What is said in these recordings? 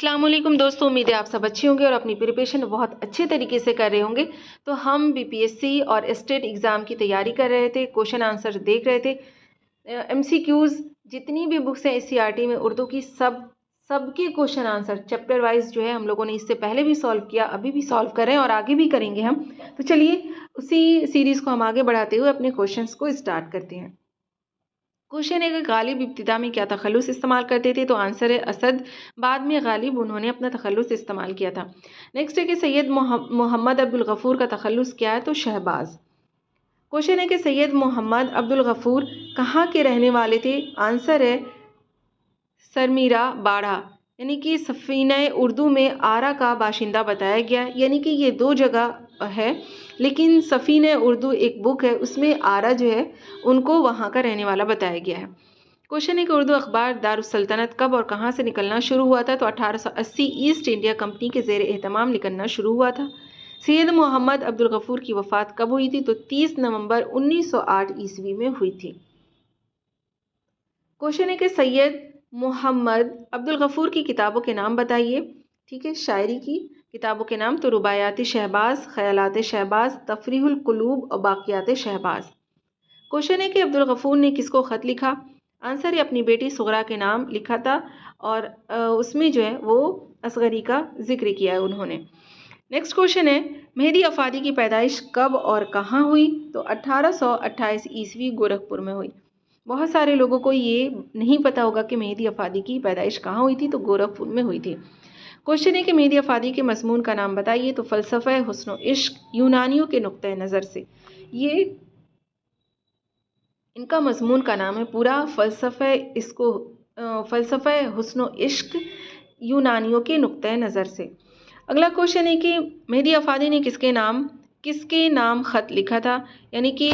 अस्सलामुअलैकुम दोस्तों, उम्मीद है आप सब अच्छे होंगे और अपनी प्रिपरेशन बहुत अच्छे तरीके से कर रहे होंगे। तो हम बीपीएससी और स्टेट एग्ज़ाम की तैयारी कर रहे थे, क्वेश्चन आंसर देख रहे थे। एमसीक्यूज़ जितनी भी बुक्स हैं एससीईआरटी में उर्दू की सबके क्वेश्चन आंसर चैप्टर वाइज जो है हम लोगों ने इससे पहले भी सॉल्व किया, अभी भी सॉल्व कर रहे हैं और आगे भी करेंगे हम। तो चलिए उसी सीरीज़ को हम आगे बढ़ाते हुए अपने क्वेश्चंस को स्टार्ट करते हैं। क्वेश्चन है कि गालिब इब्तिदा में क्या तखल्लुस इस्तेमाल करते थे, तो आंसर है असद। बाद में गालिब उन्होंने अपना तखल्लुस इस्तेमाल किया था। नेक्स्ट है कि सैयद मोहम्मद अब्दुल गफूर का तखल्लुस क्या है, तो शहबाज। क्वेश्चन है कि सैयद मोहम्मद अब्दुल गफूर कहाँ के रहने वाले थे, आंसर है सरमीरा बाड़ा, यानी कि सफ़ीना उर्दू में आरा का बाशिंदा बताया गया, यानी कि ये दो जगह है, लेकिन सफ़ीना उर्दू एक बुक है उसमें आरा जो है उनको वहाँ का रहने वाला बताया गया है। क्वेश्चन है कि उर्दू अखबार दारुस्सल्तनत कब और कहाँ से निकलना शुरू हुआ था, तो 1880 ईस्ट इंडिया कंपनी के ज़ेर एहतमाम निकलना शुरू हुआ था। सैयद मोहम्मद अब्दुल गफूर की वफ़ात कब हुई थी, तो 30 नवंबर 1908 ईस्वी में हुई थी। क्वेश्चन है कि सैयद मोहम्मद अब्दुल गफूर की किताबों के नाम बताइए। ठीक है, शायरी की किताबों के नाम, तो रुबायात शहबाज, ख़यालात शहबाज, तफरीहुल कुलूब और बाक़ियात शहबाज। क्वेश्चन है कि अब्दुल गफूर ने किसको ख़त लिखा, आंसर है अपनी बेटी सुगरा के नाम लिखा था और उसमें जो है वो असगरी का जिक्र किया है उन्होंने। नेक्स्ट क्वेश्चन है मेहदी अफादी की पैदाइश कब और कहाँ हुई, तो 1828 ईस्वी गोरखपुर में हुई। बहुत सारे लोगों को ये नहीं पता होगा कि मेहदी अफादी की पैदाइश कहाँ हुई थी, तो गोरखपुर में हुई थी। क्वेश्चन है कि मेहदी अफादी के मज़मून का नाम बताइए, तो फ़लसफ़ा हुस्न इश्क यूनानियों के नुक्ते नज़र से। ये इनका मज़मून का नाम है पूरा फ़लसफ़ा हुस्न इश्क यूनानियों के नुक्ते नज़र से। अगला क्वेश्चन है कि मेहदी अफादी ने किसके नाम ख़त लिखा था, यानी कि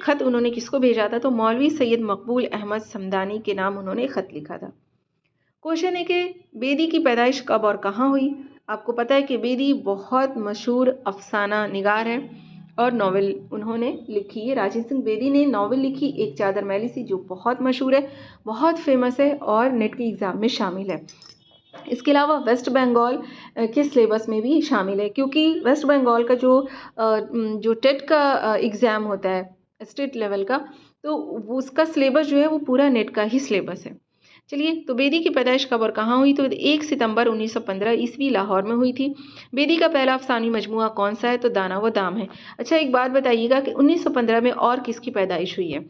ख़त उन्होंने किसको भेजा था, तो मौलवी सैयद मकबूल अहमद समदानी के नाम उन्होंने ख़त लिखा था। क्वेश्चन है कि बेदी की पैदाइश कब और कहाँ हुई। आपको पता है कि बेदी बहुत मशहूर अफसाना निगार है और नावल उन्होंने लिखी है। राजेंद्र सिंह बेदी ने नावल लिखी एक चादर मैली सी, जो बहुत मशहूर है, बहुत फेमस है और नेट के एग्ज़ाम में शामिल है। इसके अलावा वेस्ट बंगाल के सिलेबस में भी शामिल है, क्योंकि वेस्ट बंगाल का जो टेट का एग्ज़ाम होता है स्टेट लेवल का, तो उसका सिलेबस जो है वो पूरा नेट का ही सिलेबस है। चलिए, तो बेदी की पैदाइश कब और कहाँ हुई, तो 1 सितंबर 1915 ईस्वी लाहौर में हुई थी। बेदी का पहला अफसानी मजमूआ कौन सा है, तो दाना व दाम है। अच्छा, एक बात बताइएगा कि 1915 में और किसकी पैदाइश हुई है।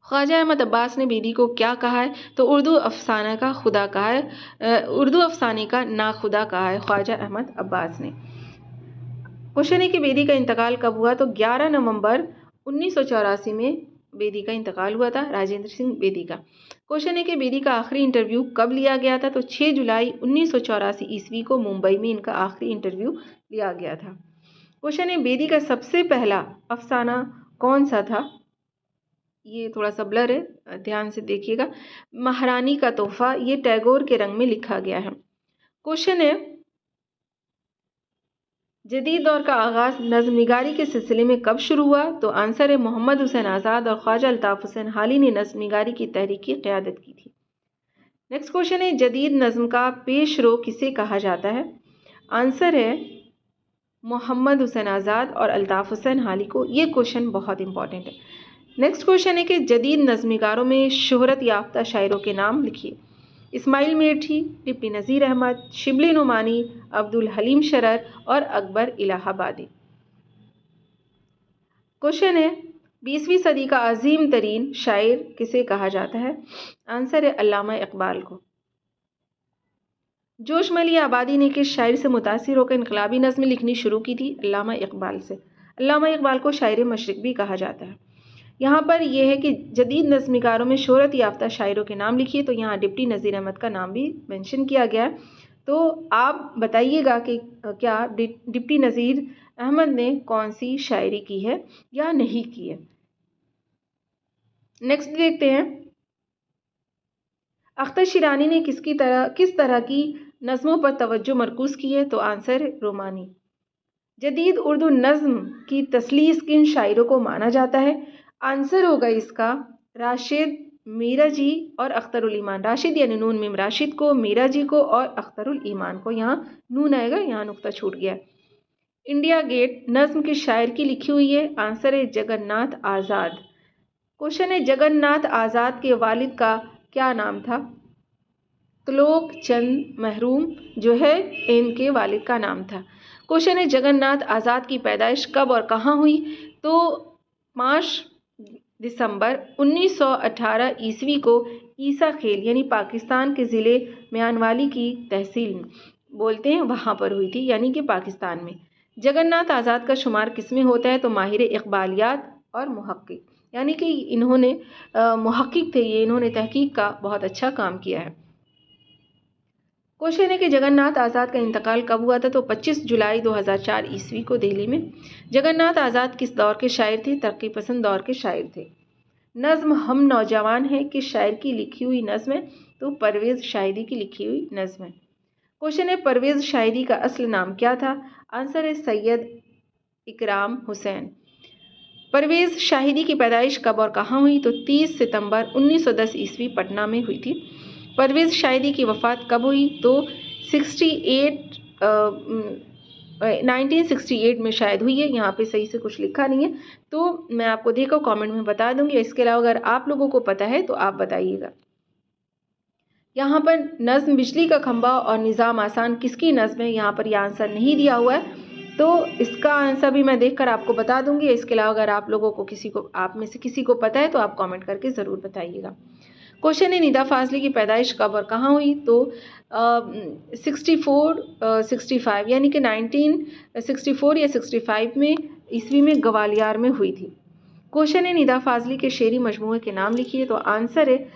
ख्वाजा अहमद अब्बास ने बेदी को क्या कहा है, तो उर्दू अफसाना का खुदा कहा है, उर्दू अफसाने का ना खुदा कहा है ख्वाजा अहमद अब्बास ने। क्वेश्चन है कि बेदी का इंतकाल कब हुआ, तो 11 नवंबर 1984 में बेदी का इंतकाल हुआ था, राजेंद्र सिंह बेदी का। क्वेश्चन है कि बेदी का आखिरी इंटरव्यू कब लिया गया था, तो 6 जुलाई 1984 ईस्वी को मुंबई में इनका आखिरी इंटरव्यू लिया गया था। क्वेश्चन है बेदी का सबसे पहला अफसाना कौन सा था, ये थोड़ा सा ब्लर है, ध्यान से देखिएगा। महारानी का तोहफा, ये टैगोर के रंग में लिखा गया है। क्वेश्चन है जदीद दौर का आगाज नज़्म निगारी के सिलसिले में कब शुरू हुआ, तो आंसर है मोहम्मद हुसैन आज़ाद और ख्वाजा अल्ताफ़ हुसैन हाली ने नज़्म निगारी की तहरीक की क़यादत की थी। नेक्स्ट क्वेश्चन है जदीद नज़्म का पेश रो किसे कहा जाता है, आंसर है मोहम्मद हुसैन आज़ाद और अल्ताफ़ हुसैन हाली को। ये क्वेश्चन बहुत इंपॉर्टेंट है। नेक्स्ट क्वेश्चन है कि जदीद नज़्मनिगारों में शोहरत याफ्ता शायरों के नाम लिखिए। इस्माइल मेठी, टिप्पी नज़ीर अहमद, शिबली नुमानी, अब्दुल हलीम शरर और अकबर इलाहाबादी। क्वेश्चन है 20वीं सदी का अजीम तरीन शायर किसे कहा जाता है, आंसर है अल्लामा इकबाल को। जोश मली आबादी ने किस शायर से मुतासिर होकर इनकलाबी नज़्म लिखनी शुरू की थी, अल्लामा इकबाल से। अल्लामा इकबाल को शायर मशरिक़ भी कहा जाता है। यहाँ पर यह है कि जदीद नज़्मनिगारों में शोहरत याफ्ता शायरों के नाम लिखिए, तो यहाँ डिप्टी नज़ीर अहमद का नाम भी मेंशन किया गया है। तो आप बताइएगा कि क्या डिप्टी नज़ीर अहमद ने कौन सी शायरी की है या नहीं की है। नेक्स्ट देखते हैं अख्तर शिरानी ने किस तरह की नज़मों पर तवज्जो मरकूज़ की है, तो आंसर है रोमानी। जदीद उर्दू नज़्म की तसलीस किन शायरों को माना जाता है, आंसर होगा इसका राशिद मीरा जी और अख्तरुल ईमान, राशिद यानी नून मीम राशिद को, मीरा जी को और अख्तरुल ईमान को, यहाँ नून आएगा, यहाँ नुक्ता छूट गया। इंडिया गेट नज्म किस शायर की लिखी हुई है? आंसर है जगन्नाथ आज़ाद। क्वेश्चन है जगन्नाथ आज़ाद के वालिद का क्या नाम था? त्लोक चंद महरूम जो है इनके वालिद का नाम था। क्वेश्चन है जगन्नाथ आज़ाद की पैदाइश कब और कहाँ हुई? तो 5 दिसंबर 1918 ईस्वी को ईसा खेल यानी पाकिस्तान के ज़िले म्यानवाली की तहसील बोलते हैं वहाँ पर हुई थी, यानी कि पाकिस्तान में। जगन्नाथ आज़ाद का शुमार किस में होता है? तो माहिर इक़बालियात और मुहक्किक, यानी कि इन्होंने मुहक्किक थे ये, इन्होंने तहकीक का बहुत अच्छा काम किया है। क्वेश्चन है कि जगन्नाथ आज़ाद का इंतकाल कब हुआ था? तो 25 जुलाई 2004 ईस्वी को दिल्ली में। जगन्नाथ आज़ाद किस दौर के शायर थे? तरक्की पसंद दौर के शायर थे। नज़्म हम नौजवान हैं किस शायर की लिखी हुई नज़्म है? तो परवेज़ शाहिदी की लिखी हुई नज़्म है। क्वेश्चन है परवेज़ शाहिदी का असल नाम क्या था? आंसर है सैयद इकराम हुसैन। परवेज़ शाहिदी की पैदाइश कब और कहाँ हुई? तो 30 सितंबर 1910 ईस्वी पटना में हुई थी। परवेज़ शाहिदी की वफ़ात कब हुई? तो 1968 में शायद हुई है, यहाँ पे सही से कुछ लिखा नहीं है, तो मैं आपको देखो कमेंट में बता दूंगी। इसके अलावा अगर आप लोगों को पता है तो आप बताइएगा। यहाँ पर नज़्म बिजली का खंभा और निज़ाम आसान किसकी नज़्म है? यहाँ पर यह आंसर नहीं दिया हुआ है, तो इसका आंसर भी मैं देखकर आपको बता दूंगी। इसके अलावा अगर आप लोगों को आप में से किसी को पता है तो आप कमेंट करके ज़रूर बताइएगा। क्वेश्चन है निदा फाजली की पैदाइश कब और कहाँ हुई? तो 65 यानी कि 1964 या 65 में ईस्वी में ग्वालियर में हुई थी। क्वेश्चन है निदा फाजली के शेरी मजमूए के नाम लिखिए। तो आंसर है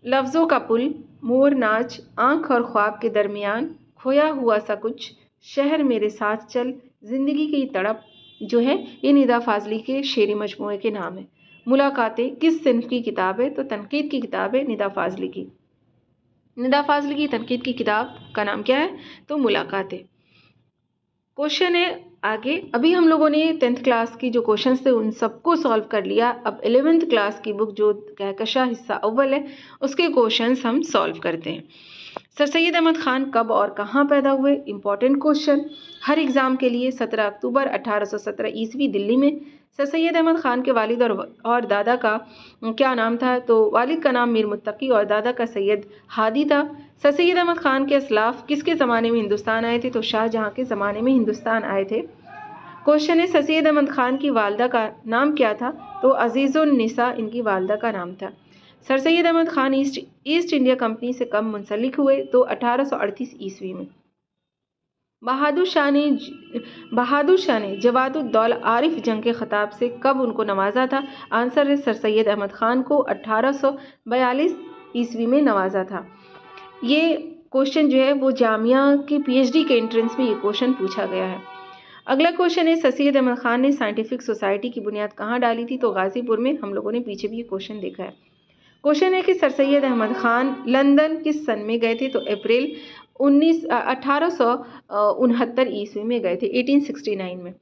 लफ्ज़ों का पुल, मोर नाच, आँख और ख्वाब के दरमियान, खोया हुआ सा कुछ, शहर मेरे साथ चल, ज़िंदगी की तड़प जो है ये निदा फाजली के शेरी मजमूए के नाम है। मुलाकातें किस सिन्फ की किताब है? तो तनकीद की किताब है निदा फाजली की। निदा फाजली की तनकीद की किताब का नाम क्या है? तो मुलाकातें। क्वेश्चन है आगे, अभी हम लोगों ने 10th क्लास की जो क्वेश्चंस थे उन सबको सॉल्व कर लिया। अब 11th क्लास की बुक जो कहकशा हिस्सा अव्वल है उसके क्वेश्चंस हम सॉल्व करते हैं। सर सैयद अहमद ख़ान कब और कहाँ पैदा हुए? इंपॉर्टेंट क्वेश्चन हर एग्ज़ाम के लिए। 17 अक्टूबर 1817 ईस्वी दिल्ली में। सर सैयद अहमद ख़ान के वालिद और दादा का क्या नाम था? तो वालिद का नाम मीर मुत्तकी और दादा का सैयद हादी था। सर सैयद अहमद ख़ान के असलाफ किसके ज़माने में हिंदुस्तान आए थे? तो शाहजहाँ के ज़माने में हिंदुस्तान आए थे। क्वेश्चन है सर सैयद अहमद ख़ान की वालदा का नाम क्या था? तो अजीज़ुन निसा इनकी वालदा का नाम था। Sir Syed Ahmad Khan East India Company से कब मुंसलिक हुए? तो 1838 ईस्वी में। बहादुर शाह ने जवादुद्दौला आरिफ जंग के ख़िताब से कब उनको नवाजा था? आंसर है सर सैयद अहमद ख़ान को 1842 ईस्वी में नवाजा था। ये क्वेश्चन जो है वो जामिया की PhD के एंट्रेंस में ये क्वेश्चन पूछा गया है। अगला क्वेश्चन है सर सैयद अहमद ख़ान ने साइंटिफिक सोसाइटी की बुनियाद कहाँ डाली थी? तो गाज़ीपुर में। हम लोगों ने पीछे भी ये क्वेश्चन देखा है। क्वेश्चन है कि सर सैयद अहमद ख़ान लंदन किस सन में गए थे? तो अप्रैल 1869 ईस्वी में गए थे, 1869 में।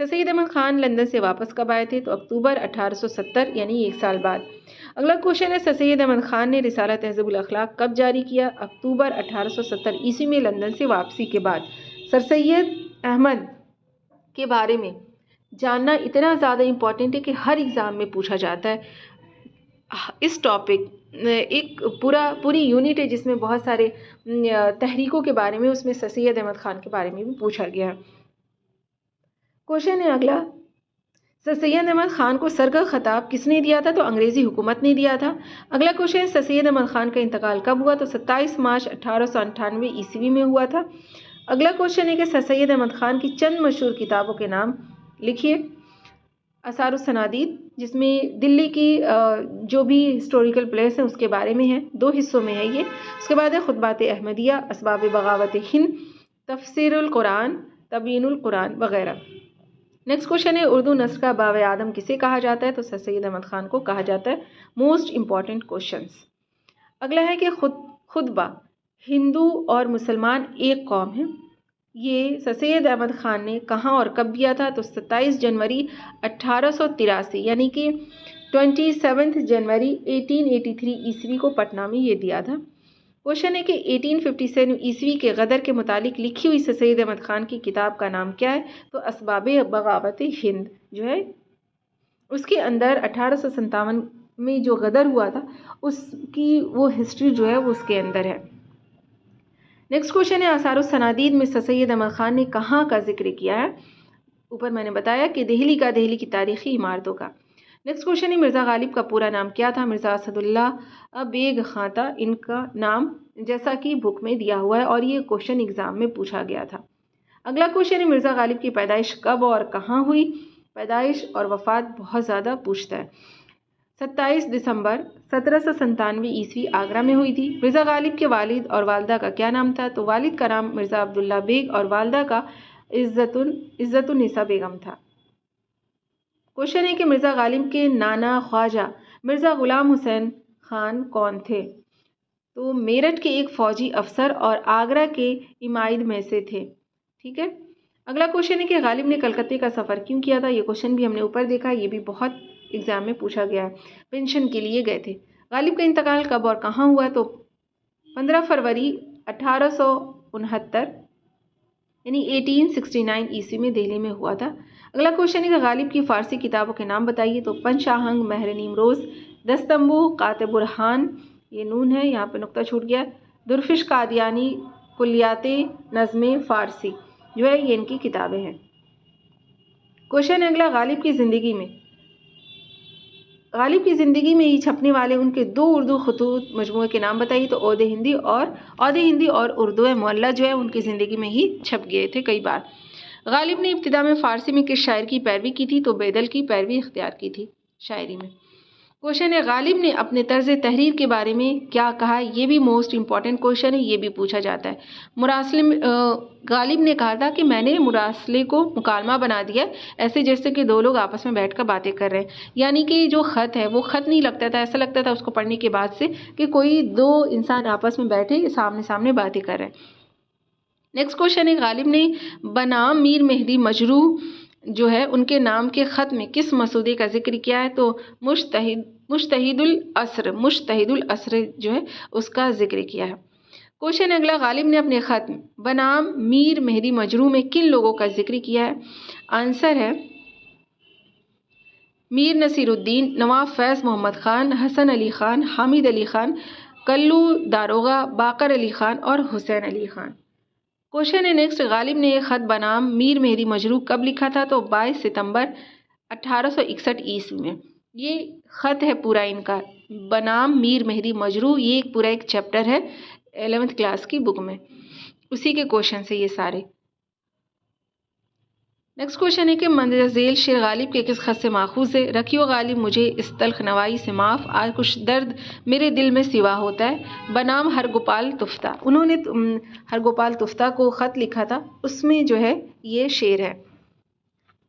सर सैयद अहमद ख़ान लंदन से वापस कब आए थे? तो अक्टूबर 1870 यानी 1 साल बाद। अगला क्वेश्चन है सर सैयद अहमद ख़ान ने रिसाला तहज़ीबुल अखलाक कब जारी किया? अक्टूबर 1870 ईस्वी में लंदन से वापसी के बाद। सर सैयद अहमद के बारे में जानना इतना ज़्यादा इम्पॉर्टेंट है कि हर एग्ज़ाम में पूछा जाता है। इस टॉपिक एक पूरी यूनिट है जिसमें बहुत सारे तहरीकों के बारे में, उसमें सर सैयद अहमद ख़ान के बारे में भी पूछा गया है। क्वेश्चन है अगला, सर सैयद अहमद ख़ान को सर का ख़िताब किसने दिया था? तो अंग्रेज़ी हुकूमत ने दिया था। अगला क्वेश्चन है सर सैयद अहमद ख़ान का इंतकाल कब हुआ? तो 27 मार्च 1898 ईस्वी में हुआ था। अगला क्वेश्चन है कि सर सैयद अहमद ख़ान की चंद मशहूर किताबों के नाम लिखिए। असारुस्सनादीद जिसमें दिल्ली की जो भी हिस्टोरिकल प्लेस है उसके बारे में है, 2 हिस्सों में है ये। उसके बाद है खुतबात अहमदिया, असबाब बगावत हिंद, तफसीरुल कुरान, तबयीनुल कुरान वगैरह। नेक्स्ट क्वेश्चन है उर्दू नस्र का बाब आदम किसे कहा जाता है? तो सर सैयद अहमद ख़ान को कहा जाता है। Most important questions. अगला है कि खुतबा हिंदू और मुसलमान एक कौम है, ये सर सैयद अहमद ख़ान ने कहाँ और कब दिया था? तो 27 जनवरी 1883 यानी कि 27 जनवरी 1883 ईस्वी को पटना में ये दिया था। क्वेश्चन है कि 1857 ईस्वी के गदर के मुतालिक लिखी हुई सैयद अहमद खान की किताब का नाम क्या है? तो असबाबे बगावत हिंद जो है, उसके अंदर 1857 में जो गदर हुआ था उसकी वो हिस्ट्री जो है वो उसके अंदर है। नेक्स्ट क्वेश्चन है आसारुस सनादीद में सैयद अहमद खान ने कहाँ का जिक्र किया है? ऊपर मैंने बताया कि दिल्ली की तारीखी इमारतों का। नेक्स्ट क्वेश्चन है मिर्ज़ा गालिब का पूरा नाम क्या था? मिर्ज़ा असदुल्लाह बेग खां था इनका नाम, जैसा कि बुक में दिया हुआ है और ये क्वेश्चन एग्जाम में पूछा गया था। अगला क्वेश्चन है मिर्ज़ा गालिब की पैदाइश कब और कहाँ हुई? पैदाइश और वफ़ात बहुत ज़्यादा पूछता है। 27 दिसंबर 1797 ईस्वी आगरा में हुई थी। मिर्ज़ा गालिब के वालिद और वालदा का क्या नाम था? तो वालिद का नाम मिर्ज़ा अब्दुल्ला बेग और वालदा का इज़्ज़तुन्निसा बेगम था। क्वेश्चन है कि मिर्ज़ा गालिब के नाना ख्वाजा मिर्ज़ा गुलाम हुसैन खान कौन थे? तो मेरठ के एक फ़ौजी अफसर और आगरा के इमाइद में से थे। ठीक है। अगला क्वेश्चन है कि गालिब ने कलकत्ते का सफ़र क्यों किया था? ये क्वेश्चन भी हमने ऊपर देखा, ये भी बहुत एग्जाम में पूछा गया है। पेंशन के लिए गए थे। गालिब का इंतकाल कब और कहाँ हुआ? तो 15 फरवरी 1869 यानी 1869 ईस्वी में दिल्ली में हुआ था। अगला क्वेश्चन है कि गालिब की फ़ारसी किताबों के नाम बताइए। तो पंचआहंग, महर नीमरोज़, दस्तंबू, कातिबुरहान, ये नून है यहाँ पे नुक्ता छूट गया, दुर्फिश कादियानी, कुलियाते नज़्मे फ़ारसी जो है ये इनकी किताबें हैं। क्वेश्चन है अगला, गालिब की ज़िंदगी में ही छपने वाले उनके 2 उर्दू खतूत मजमूए के नाम बताइए। तो औदे हिंदी और उर्दू मुअल्ला जो है उनकी ज़िंदगी में ही छप गए थे कई बार। गालिब ने इब्तिदा में फ़ारसी में किस शायर की पैरवी की थी? तो बेदल की पैरवी इख्तियार की थी शायरी में। क्वेश्चन है गालिब ने अपने तर्ज तहरीर के बारे में क्या कहा? ये भी मोस्ट इंपॉर्टेंट क्वेश्चन है, ये भी पूछा जाता है। मुरासले में गालिब ने कहा था कि मैंने मुरासले को मुकालमा बना दिया, ऐसे जैसे कि 2 लोग आपस में बैठकर बातें कर रहे हैं। यानी कि जो ख़त है वो ख़त नहीं लगता था, ऐसा लगता था उसको पढ़ने के बाद से कि कोई 2 इंसान आपस में बैठे सामने सामने बातें कर रहे हैं। नेक्स्ट क्वेश्चन है गालिब ने बनाम मीर मेहदी मजरूह जो है उनके नाम के ख़त में किस मसूदे का जिक्र किया है? तो मुश्तहिदुल असर जो है उसका जिक्र किया है। क्वेश्चन अगला, गालिब ने अपने ख़त बनाम मीर मेहदी मजरूह में किन लोगों का जिक्र किया है? आंसर है मीर नसीरुद्दीन, नवाब फैज़ मोहम्मद ख़ान, हसन अली ख़ान, हामिद अली ख़ान, कल्लू दारोगा, बाकर अली ख़ान और हुसैन अली ख़ान। क्वेश्चन है नेक्स्ट, गालिब ने ख़त बनाम मीर मेहदी मजरूह कब लिखा था? तो 22 सितंबर 1861 ईस्वी में। ये ख़त है पूरा इनका, बनाम मीर मेहदी मजरूह, ये पूरा एक चैप्टर है 11th क्लास की बुक में, उसी के क्वेश्चन से ये सारे। नेक्स्ट क्वेश्चन है कि मंदर झेल शेर गालिब के किस ख़त से माखूज़ है? रखियो गालिब मुझे इस तल्ख नवाई से माफ़, आज कुछ दर्द मेरे दिल में सिवा होता है, बनाम हरगोपाल तुफ्ता। उन्होंने हरगोपाल तुफ्ता को ख़त लिखा था, उसमें जो है ये शेर है।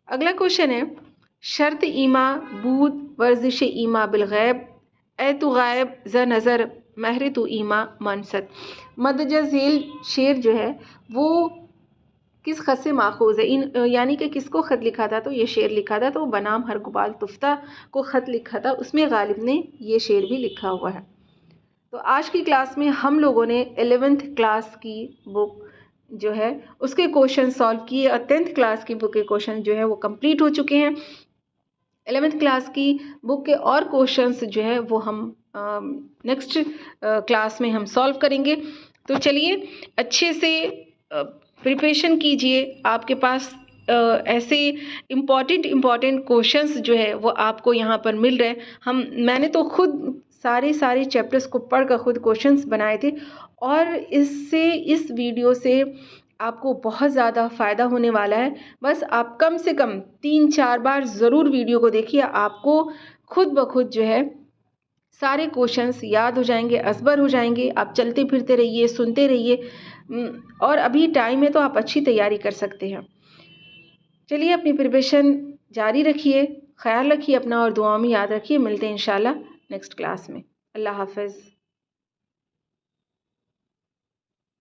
अगला क्वेश्चन है, शर्त ईमा बूद वर्जिश ईमा बिलगैब, ए तु गायब ज़ नज़र महर तु ईमा मनसत। मंदर झेल शेर जो है वो किस ख़त से माखूज़ है? यानी कि किसको ख़त लिखा था? तो ये शेर लिखा था, तो बनाम हरगोपाल तुफ्ता को ख़त लिखा था, उसमें गालिब ने ये शेर भी लिखा हुआ है। तो आज की क्लास में हम लोगों ने 11th क्लास की बुक जो है उसके क्वेश्चन सॉल्व किए और 10th क्लास की बुक के क्वेश्चन जो है वो कंप्लीट हो चुके हैं। 11th क्लास की बुक के और क्वेश्चंस जो है वो हम नेक्स्ट क्लास में हम सॉल्व करेंगे। तो चलिए अच्छे से प्रिपरेशन कीजिए। आपके पास ऐसे इम्पॉर्टेंट क्वेश्चंस जो है वो आपको यहाँ पर मिल रहे हैं। मैंने तो खुद सारे चैप्टर्स को पढ़कर खुद क्वेश्चंस बनाए थे और इस वीडियो से आपको बहुत ज़्यादा फ़ायदा होने वाला है। बस आप कम से कम 3-4 बार ज़रूर वीडियो को देखिए, आपको खुद ब खुद जो है सारे क्वेश्चंस याद हो जाएंगे, असबर हो जाएंगे। आप चलते फिरते रहिए, सुनते रहिए और अभी टाइम है तो आप अच्छी तैयारी कर सकते हैं। चलिए अपनी प्रिपरेशन जारी रखिए, ख्याल रखिए अपना और दुआओं में याद रखिए। मिलते हैं इंशाल्लाह नेक्स्ट क्लास में। अल्लाह हाफ़िज़।